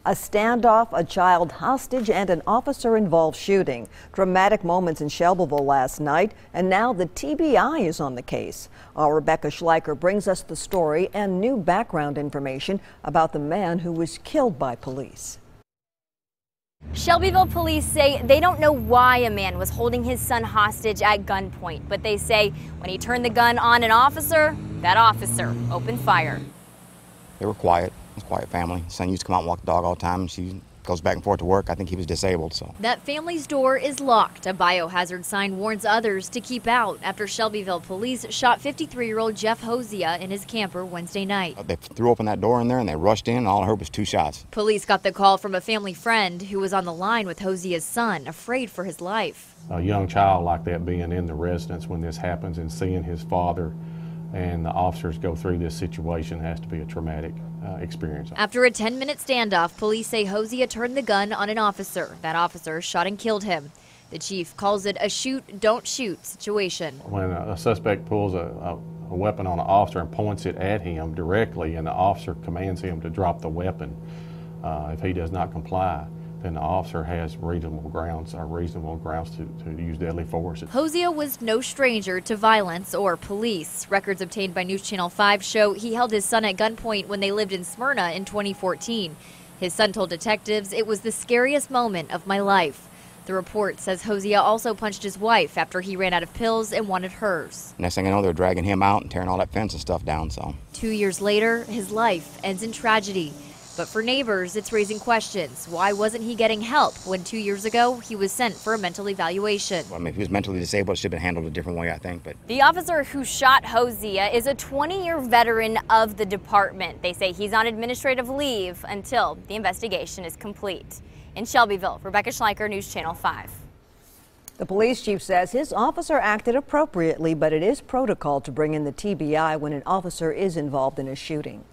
A standoff, a child hostage, and an officer-involved shooting. Dramatic moments in Shelbyville last night, and now the TBI is on the case. Our Rebecca Schleicher brings us the story and new background information about the man who was killed by police. Shelbyville Police say they don't know why a man was holding his son hostage at gunpoint, but they say when he turned the gun on an officer, that officer opened fire. They were quiet. It was a quiet family. His son used to come out and walk the dog all the time. She goes back and forth to work. I think he was disabled. So that family's door is locked. A biohazard sign warns others to keep out after Shelbyville Police shot 53-year-old Jeff Hosea in his camper Wednesday night. They threw open that door in there and they rushed in, and all I heard was 2 shots. Police got the call from a family friend who was on the line with Hosea's son, afraid for his life. A young child like that being in the residence when this happens and seeing his father and the officers go through this situation has to be a traumatic experience. After a 10-minute standoff, police say Hosea turned the gun on an officer. That officer shot and killed him. The chief calls it a shoot, don't shoot situation. When a suspect pulls a weapon on an officer and points it at him directly and the officer commands him to drop the weapon, if he does not comply, then the officer has reasonable grounds to use deadly force. Hosea was no stranger to violence or police. Records obtained by News Channel 5 show he held his son at gunpoint when they lived in Smyrna in 2014. His son told detectives, "It was the scariest moment of my life." The report says Hosea also punched his wife after he ran out of pills and wanted hers. Next thing I know, they're dragging him out and tearing all that fence and stuff down. So 2 years later, his life ends in tragedy. But for neighbors, it's raising questions. Why wasn't he getting help when 2 years ago he was sent for a mental evaluation? I mean, if he was mentally disabled, it should have been handled a different way, I think. But the officer who shot Hosea is a 20-year veteran of the department. They say he's on administrative leave until the investigation is complete. In Shelbyville, Rebecca Schleicher, News Channel 5. The police chief says his officer acted appropriately, but it is protocol to bring in the TBI when an officer is involved in a shooting.